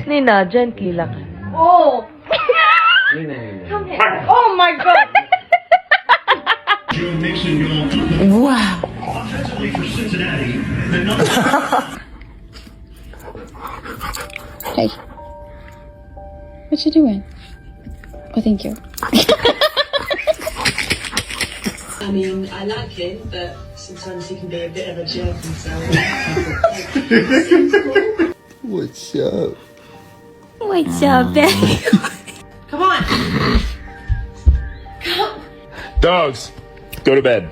Nina, gently lang. Oh! Come here. Oh my god! Wow! Hey. What you doing? Oh, thank you. I mean, I like him, but sometimes he can be a bit of a jerk himself. What's up? What's up, babe? Come on! Dogs, go to bed.